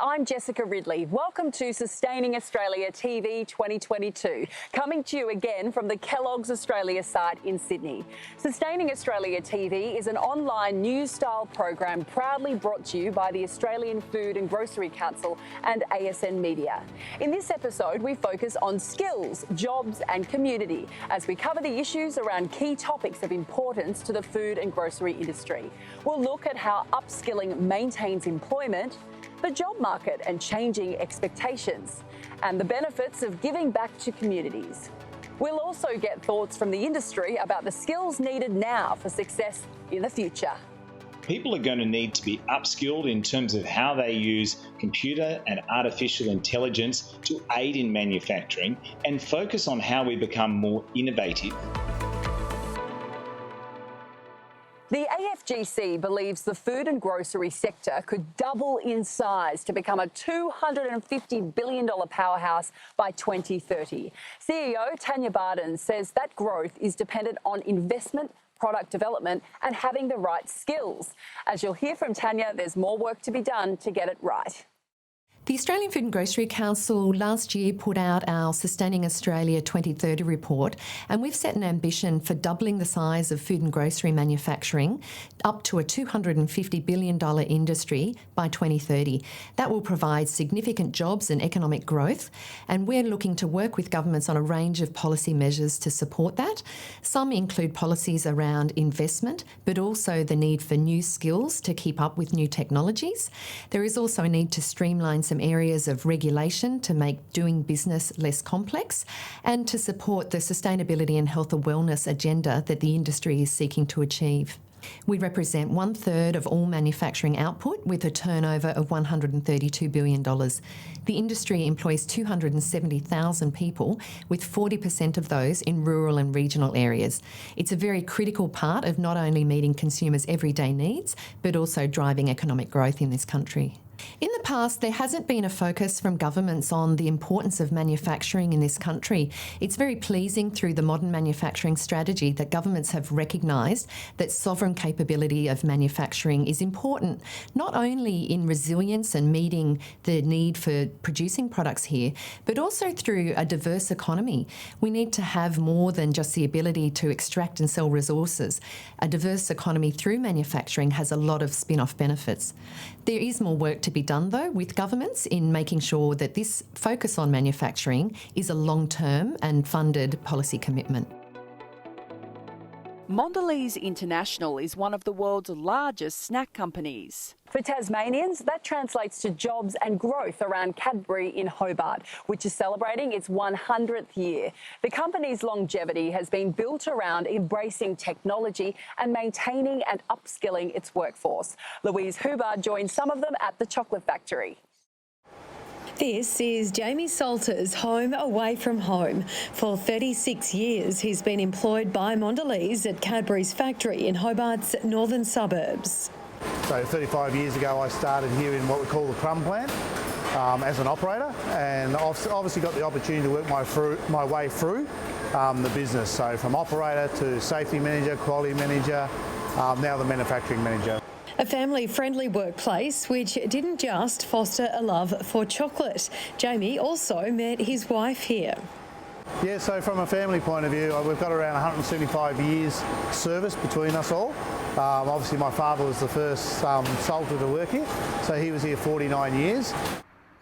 I'm Jessica Ridley. Welcome to Sustaining Australia TV 2022, coming to you again from the Kellogg's Australia site in Sydney. Sustaining Australia TV is an online news-style program proudly brought to you by the Australian Food and Grocery Council and ASN Media. In this episode, we focus on skills, jobs and community as we cover the issues around key topics of importance to the food and grocery industry. We'll look at how upskilling maintains employment, the job market and changing expectations, and the benefits of giving back to communities. We'll also get thoughts from the industry about the skills needed now for success in the future. People are going to need to be upskilled in terms of how they use computer and artificial intelligence to aid in manufacturing and focus on how we become more innovative. The AFGC believes the food and grocery sector could double in size to become a $250 billion powerhouse by 2030. CEO Tanya Barden says that growth is dependent on investment, product development and having the right skills. As you'll hear from Tanya, there's more work to be done to get it right. The Australian Food and Grocery Council last year put out our Sustaining Australia 2030 report, and we've set an ambition for doubling the size of food and grocery manufacturing up to a $250 billion industry by 2030. That will provide significant jobs and economic growth, and we're looking to work with governments on a range of policy measures to support that. Some include policies around investment, but also the need for new skills to keep up with new technologies. There is also a need to streamline some areas of regulation to make doing business less complex and to support the sustainability and health and wellness agenda that the industry is seeking to achieve. We represent 1/3 of all manufacturing output with a turnover of $132 billion. The industry employs 270,000 people, with 40% of those in rural and regional areas. It's a very critical part of not only meeting consumers' everyday needs, but also driving economic growth in this country. In the past, there hasn't been a focus from governments on the importance of manufacturing in this country. It's very pleasing through the modern manufacturing strategy that governments have recognised that sovereign capability of manufacturing is important, not only in resilience and meeting the need for producing products here, but also through a diverse economy. We need to have more than just the ability to extract and sell resources. A diverse economy through manufacturing has a lot of spin-off benefits. There is more work to be done, though, with governments in making sure that this focus on manufacturing is a long-term and funded policy commitment. Mondelez International is one of the world's largest snack companies. For Tasmanians, that translates to jobs and growth around Cadbury in Hobart, which is celebrating its 100th year. The company's longevity has been built around embracing technology and maintaining and upskilling its workforce. Louise Hubbard joined some of them at the chocolate factory. This is Jamie Salter's home away from home. For 36 years, he's been employed by Mondelez at Cadbury's factory in Hobart's northern suburbs. So 35 years ago, I started here in what we call the crumb plant as an operator, and I've obviously got the opportunity to work my way through the business. So from operator to safety manager, quality manager, now the manufacturing manager. A family-friendly workplace which didn't just foster a love for chocolate. Jamie also met his wife here. Yeah, so from a family point of view, we've got around 175 years service between us all. Obviously my father was the first Salter to work here, so he was here 49 years.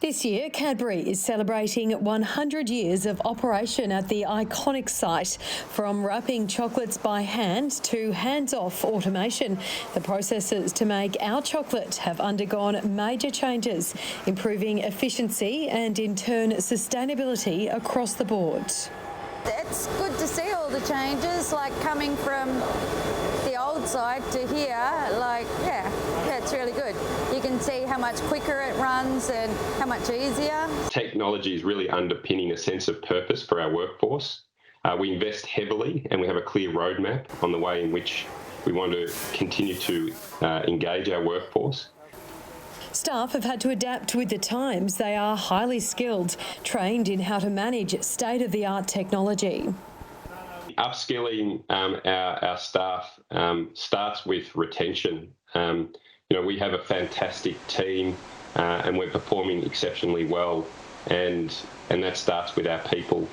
This year, Cadbury is celebrating 100 years of operation at the iconic site. From wrapping chocolates by hand to hands-off automation, the processes to make our chocolate have undergone major changes, improving efficiency and, in turn, sustainability across the board. It's good to see all the changes, like coming from the old side to here, yeah, it's really good. You can see how much quicker it runs and how much easier. Technology is really underpinning a sense of purpose for our workforce. We invest heavily and we have a clear roadmap on the way in which we want to continue to engage our workforce. Staff have had to adapt with the times. They are highly skilled, trained in how to manage state-of-the-art technology. Upskilling our staff starts with retention. we have a fantastic team and we're performing exceptionally well, and that starts with our people.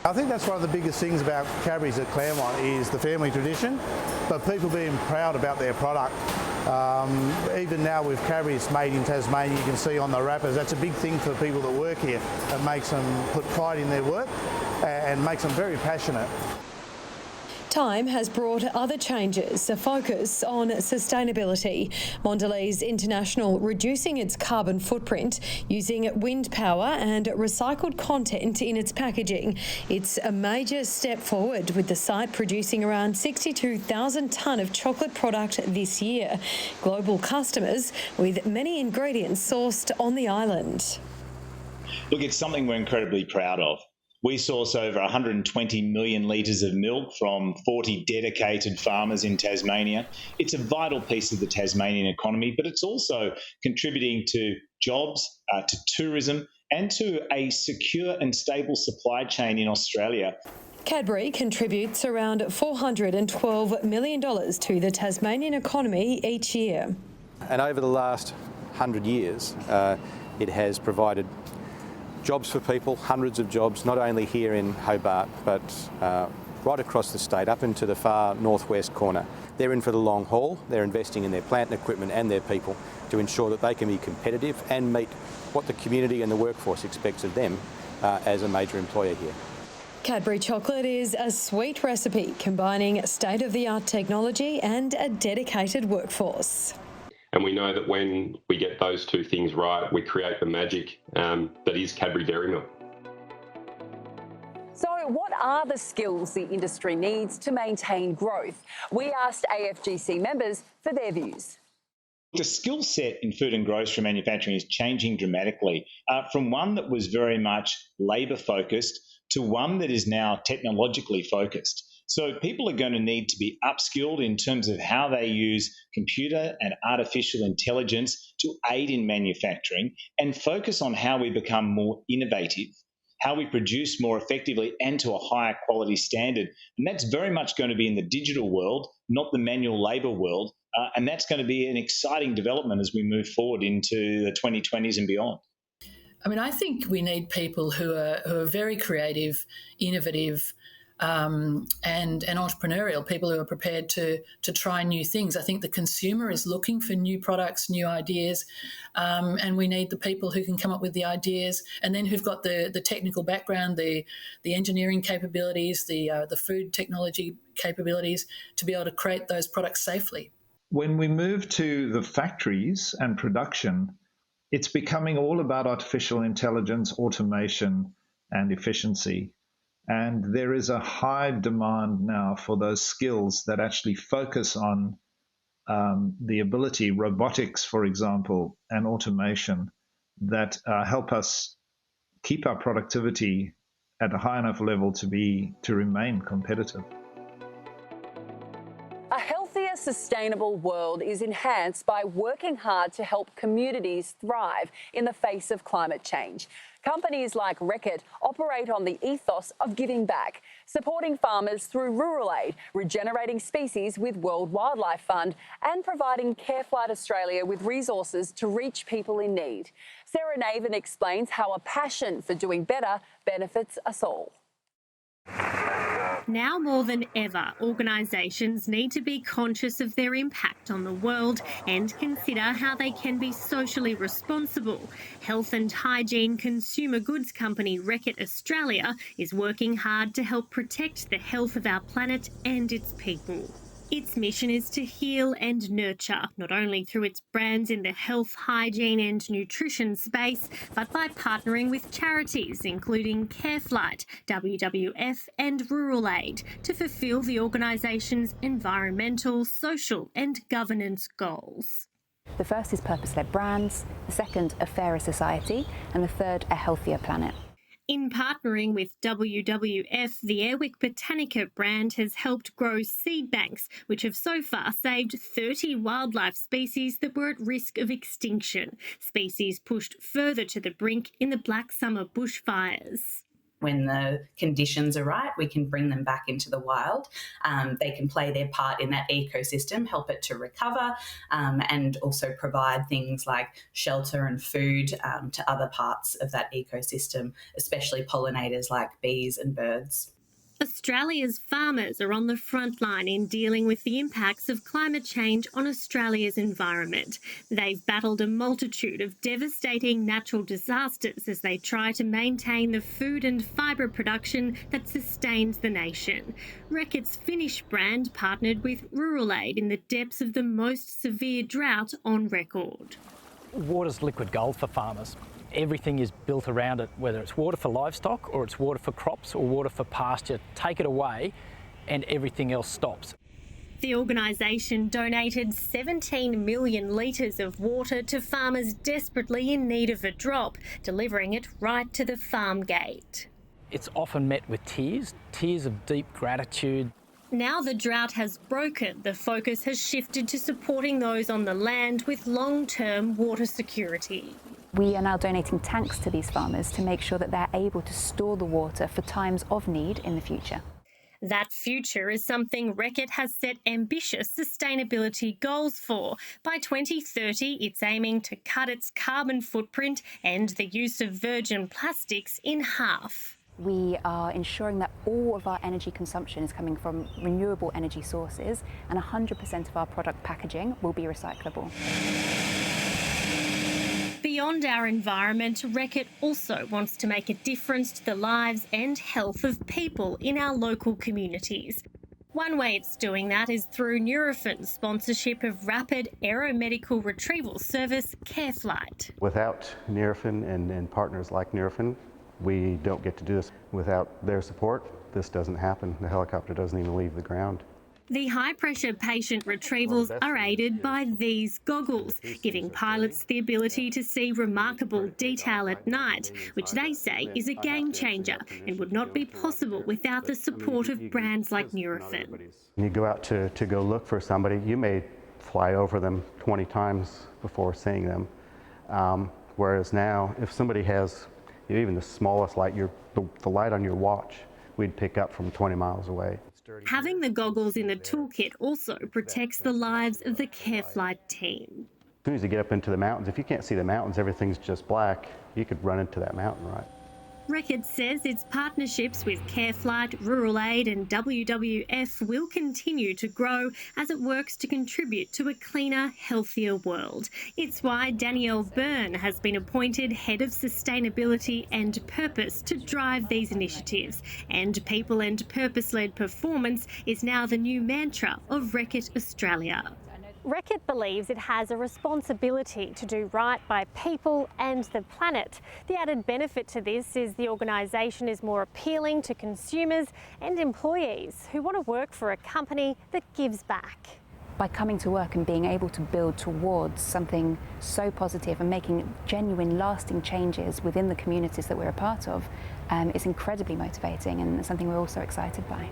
I think that's one of the biggest things about Cadbury's at Claremont is the family tradition, but people being proud about their product. Even now with Cadbury's made in Tasmania, you can see on the wrappers, that's a big thing for people that work here. It makes them put pride in their work and makes them very passionate. Time has brought other changes, a focus on sustainability. Mondelez International reducing its carbon footprint using wind power and recycled content in its packaging. It's a major step forward, with the site producing around 62,000 tonne of chocolate product this year. Global customers with many ingredients sourced on the island. Look, it's something we're incredibly proud of. We source over 120 million litres of milk from 40 dedicated farmers in Tasmania. It's a vital piece of the Tasmanian economy, but it's also contributing to jobs, to tourism, and to a secure and stable supply chain in Australia. Cadbury contributes around $412 million to the Tasmanian economy each year. And over the last 100 years, it has provided jobs for people, hundreds of jobs, not only here in Hobart, but right across the state, up into the far northwest corner. They're in for the long haul. They're investing in their plant and equipment and their people to ensure that they can be competitive and meet what the community and the workforce expects of them as a major employer here. Cadbury chocolate is a sweet recipe combining state-of-the-art technology and a dedicated workforce. And we know that when we get those two things right, we create the magic that is Cadbury Dairy Milk. So what are the skills the industry needs to maintain growth? We asked AFGC members for their views. The skill set in food and grocery manufacturing is changing dramatically from one that was very much labour focused to one that is now technologically focused. So people are going to need to be upskilled in terms of how they use computer and artificial intelligence to aid in manufacturing and focus on how we become more innovative, how we produce more effectively and to a higher quality standard. And that's very much going to be in the digital world, not the manual labour world. And that's going to be an exciting development as we move forward into the 2020s and beyond. I mean, I think we need people who are very creative, innovative, and entrepreneurial, people who are prepared to try new things. I think the consumer is looking for new products, new ideas, and we need the people who can come up with the ideas and then who've got the technical background, the engineering capabilities, the food technology capabilities to be able to create those products safely. When we move to the factories and production, it's becoming all about artificial intelligence, automation, and efficiency. And there is a high demand now for those skills that actually focus on the ability, robotics, for example, and automation that help us keep our productivity at a high enough level to remain competitive. A healthier, sustainable world is enhanced by working hard to help communities thrive in the face of climate change. Companies like Reckitt operate on the ethos of giving back, supporting farmers through rural aid, regenerating species with World Wildlife Fund, and providing Careflight Australia with resources to reach people in need. Sarah Naven explains how a passion for doing better benefits us all. Now more than ever, organisations need to be conscious of their impact on the world and consider how they can be socially responsible. Health and hygiene consumer goods company Reckitt Australia is working hard to help protect the health of our planet and its people. Its mission is to heal and nurture, not only through its brands in the health, hygiene and nutrition space, but by partnering with charities including Careflight, WWF and Rural Aid to fulfil the organisation's environmental, social and governance goals. The first is purpose-led brands, the second a fairer society, and the third a healthier planet. In partnering with WWF, the Airwick Botanica brand has helped grow seed banks, which have so far saved 30 wildlife species that were at risk of extinction, species pushed further to the brink in the Black Summer bushfires. when the conditions are right, we can bring them back into the wild. They can play their part in that ecosystem, help it to recover, and also provide things like shelter and food to other parts of that ecosystem, especially pollinators like bees and birds. Australia's farmers are on the front line in dealing with the impacts of climate change on Australia's environment. They've battled a multitude of devastating natural disasters as they try to maintain the food and fibre production that sustains the nation. Reckitt's Finnish brand partnered with Rural Aid in the depths of the most severe drought on record. Water's liquid gold for farmers. Everything is built around it, whether it's water for livestock or it's water for crops or water for pasture. Take it away and everything else stops. The organisation donated 17 million litres of water to farmers desperately in need of a drop, delivering it right to the farm gate. It's often met with tears of deep gratitude. Now the drought has broken, the focus has shifted to supporting those on the land with long-term water security. We are now donating tanks to these farmers to make sure that they're able to store the water for times of need in the future. That future is something Reckitt has set ambitious sustainability goals for. By 2030, it's aiming to cut its carbon footprint and the use of virgin plastics in half. We are ensuring that all of our energy consumption is coming from renewable energy sources, and 100% of our product packaging will be recyclable. Beyond our environment, Reckitt also wants to make a difference to the lives and health of people in our local communities. One way it's doing that is through Nurofin's sponsorship of rapid aeromedical retrieval service CareFlight. Without Nurofin and partners like Nurofin, we don't get to do this. Without their support, this doesn't happen. The helicopter doesn't even leave the ground. The high-pressure patient retrievals are aided by these goggles, giving pilots the ability to see remarkable detail at night, which they say is a game-changer and would not be possible without the support of brands like Nurofin. When you go out to go look for somebody, you may fly over them 20 times before seeing them. Whereas now, if somebody has even the smallest light, the light on your watch, we'd pick up from 20 miles away. Having the goggles in the toolkit also protects the lives of the CareFlight team. As soon as you get up into the mountains, if you can't see the mountains, everything's just black, you could run into that mountain, right? Reckitt says its partnerships with CareFlight, Rural Aid and WWF will continue to grow as it works to contribute to a cleaner, healthier world. It's why Danielle Byrne has been appointed Head of Sustainability and Purpose to drive these initiatives. And People and Purpose-led Performance is now the new mantra of Reckitt Australia. Reckitt believes it has a responsibility to do right by people and the planet. The added benefit to this is the organisation is more appealing to consumers and employees who want to work for a company that gives back. By coming to work and being able to build towards something so positive and making genuine, lasting changes within the communities that we're a part of, is incredibly motivating and something we're also excited by.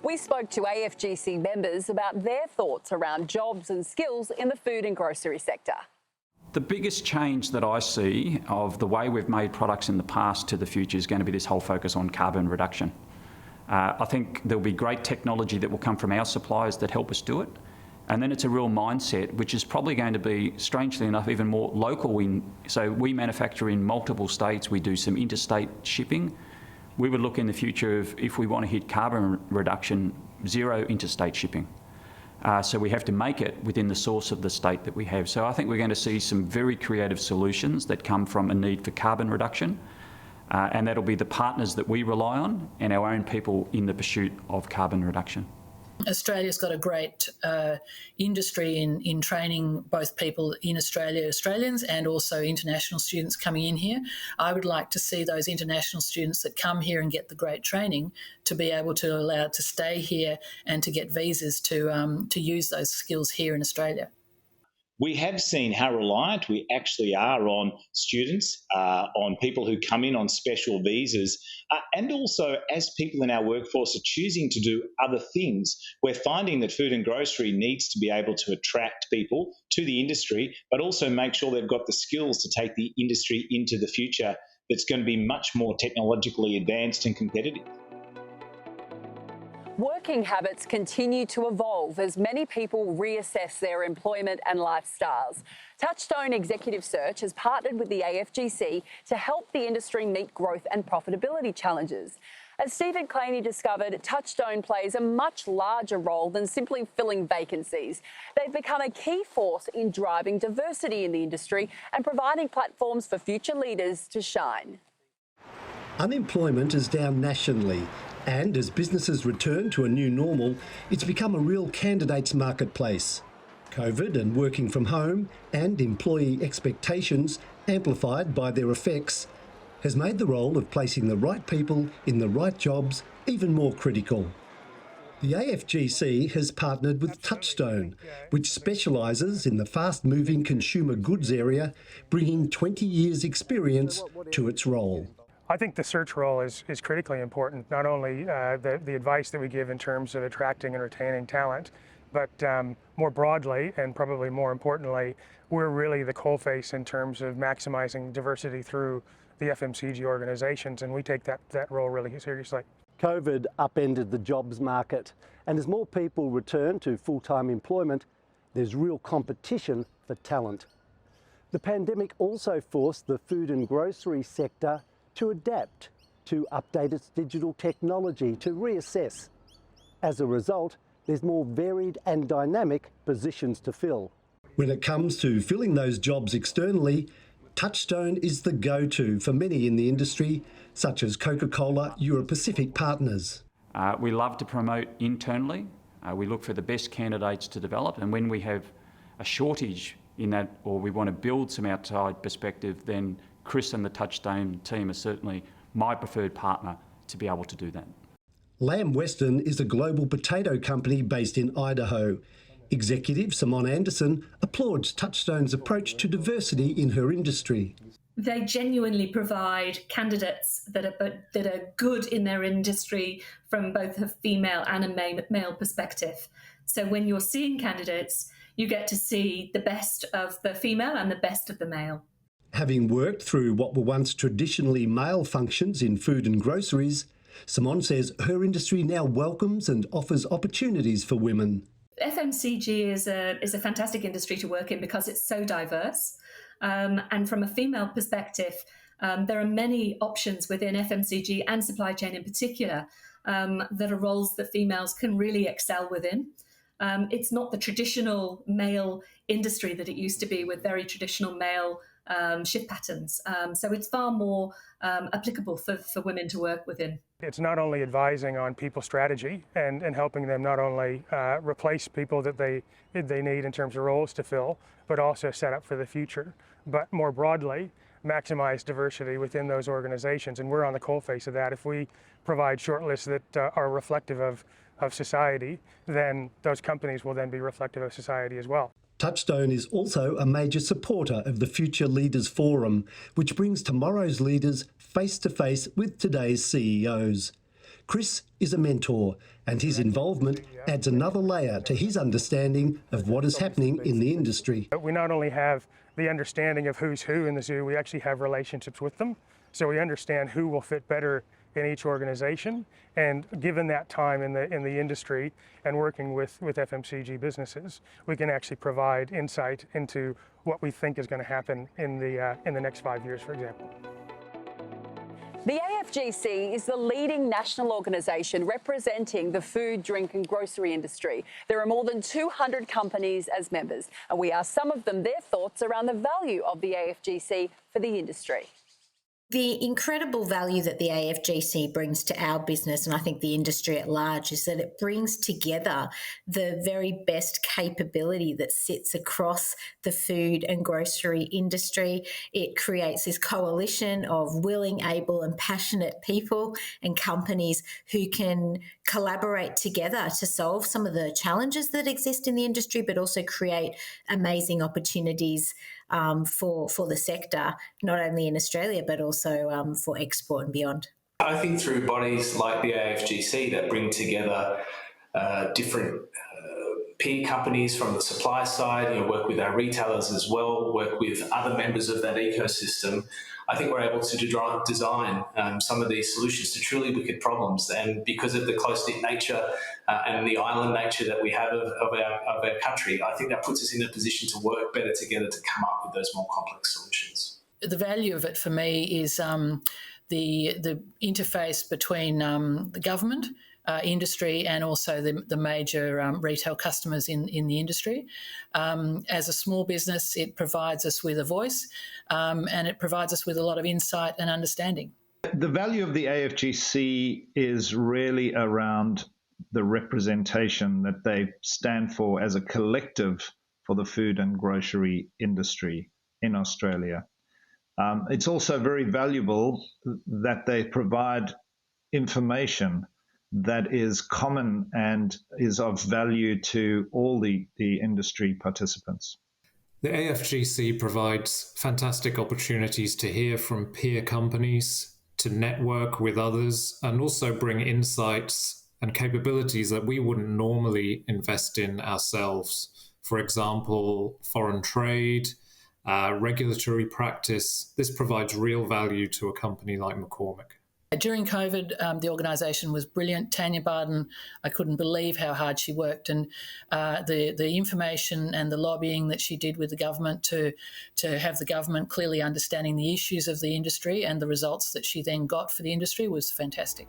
We spoke to AFGC members about their thoughts around jobs and skills in the food and grocery sector. The biggest change that I see of the way we've made products in the past to the future is going to be this whole focus on carbon reduction. I think there'll be great technology that will come from our suppliers that help us do it. And then it's a real mindset, which is probably going to be, strangely enough, even more local. So we manufacture in multiple states. We do some interstate shipping. We would look in the future of, if we want to hit carbon reduction, zero interstate shipping. So we have to make it within the source of the state that we have. So I think we're going to see some very creative solutions that come from a need for carbon reduction. And that'll be the partners that we rely on and our own people in the pursuit of carbon reduction. Australia's got a great industry in training both people in Australia, Australians, and also international students coming in here. I would like to see those international students that come here and get the great training to be able to allow to stay here and to get visas to use those skills here in Australia. We have seen how reliant we actually are on students, on people who come in on special visas, and also as people in our workforce are choosing to do other things, we're finding that food and grocery needs to be able to attract people to the industry, but also make sure they've got the skills to take the industry into the future. that's going to be much more technologically advanced and competitive. Working habits continue to evolve as many people reassess their employment and lifestyles. Touchstone Executive Search has partnered with the AFGC to help the industry meet growth and profitability challenges. As Stephen Claney discovered, Touchstone plays a much larger role than simply filling vacancies. They've become a key force in driving diversity in the industry and providing platforms for future leaders to shine. Unemployment is down nationally, and as businesses return to a new normal, it's become a real candidates marketplace. COVID and working from home and employee expectations, amplified by their effects, has made the role of placing the right people in the right jobs even more critical. The AFGC has partnered with Touchstone, which specialises in the fast-moving consumer goods area, bringing 20 years' experience to its role. I think the search role is critically important, not only the advice that we give in terms of attracting and retaining talent, but more broadly and probably more importantly, we're really the coalface in terms of maximising diversity through the FMCG organisations, and we take that role really seriously. COVID upended the jobs market, and as more people return to full-time employment, there's real competition for talent. The pandemic also forced the food and grocery sector to adapt, to update its digital technology, to reassess. As a result, there's more varied and dynamic positions to fill. When it comes to filling those jobs externally, Touchstone is the go-to for many in the industry, such as Coca-Cola Euro-Pacific partners. We love to promote internally. We look for the best candidates to develop, and when we have a shortage in that, or we want to build some outside perspective, then Chris and the Touchstone team are certainly my preferred partner to be able to do that. Lamb Weston is a global potato company based in Idaho. Executive Simone Anderson applauds Touchstone's approach to diversity in her industry. They genuinely provide candidates that are good in their industry from both a female and a male perspective. So when you're seeing candidates, you get to see the best of the female and the best of the male. Having worked through what were once traditionally male functions in food and groceries, Simone says her industry now welcomes and offers opportunities for women. FMCG is a fantastic industry to work in because it's so diverse. And from a female perspective, there are many options within FMCG and supply chain in particular that are roles that females can really excel within. It's not the traditional male industry that it used to be with very traditional male shift patterns. So it's far more applicable for women to work within. It's not only advising on people strategy and helping them not only replace people that they need in terms of roles to fill, but also set up for the future. But more broadly, maximize diversity within those organizations. And we're on the coalface of that. If we provide shortlists that are reflective of society, then those companies will then be reflective of society as well. Touchstone is also a major supporter of the Future Leaders Forum, which brings tomorrow's leaders face-to-face with today's CEOs. Chris is a mentor, and his involvement adds another layer to his understanding of what is happening in the industry. We not only have the understanding of who's who in the zoo, we actually have relationships with them. So we understand who will fit better in each organization, and given that time in the industry and working with FMCG businesses, we can actually provide insight into what we think is going to happen in the next 5 years, for example. The AFGC is the leading national organisation representing the food, drink and grocery industry. There are more than 200 companies as members, and we asked some of them their thoughts around the value of the AFGC for the industry. The incredible value that the AFGC brings to our business, and I think the industry at large, is that it brings together the very best capability that sits across the food and grocery industry. It creates this coalition of willing, able and passionate people and companies who can collaborate together to solve some of the challenges that exist in the industry, but also create amazing opportunities for the sector, not only in Australia, but also for export and beyond. I think through bodies like the AFGC that bring together different peer companies from the supply side, work with our retailers as well, work with other members of that ecosystem, I think we're able to design some of these solutions to truly wicked problems. And because of the close-knit nature and the island nature that we have of our country, I think that puts us in a position to work better together to come up with those more complex solutions. The value of it for me is the interface between the government, industry, and also the major retail customers in the industry. As a small business, it provides us with a voice and it provides us with a lot of insight and understanding. The value of the AFGC is really around the representation that they stand for as a collective for the food and grocery industry in Australia. It's also very valuable that they provide information that is common and is of value to all the industry participants. The AFGC provides fantastic opportunities to hear from peer companies, to network with others, and also bring insights and capabilities that we wouldn't normally invest in ourselves. For example, foreign trade, regulatory practice. This provides real value to a company like McCormick. During COVID, the organisation was brilliant. Tanya Barden, I couldn't believe how hard she worked, and the information and the lobbying that she did with the government to have the government clearly understanding the issues of the industry and the results that she then got for the industry was fantastic.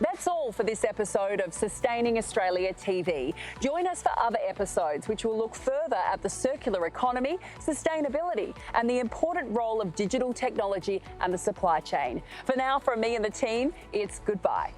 That's all for this episode of Sustaining Australia TV. Join us for other episodes which will look further at the circular economy, sustainability, and the important role of digital technology and the supply chain. For now, from me and the team, it's goodbye.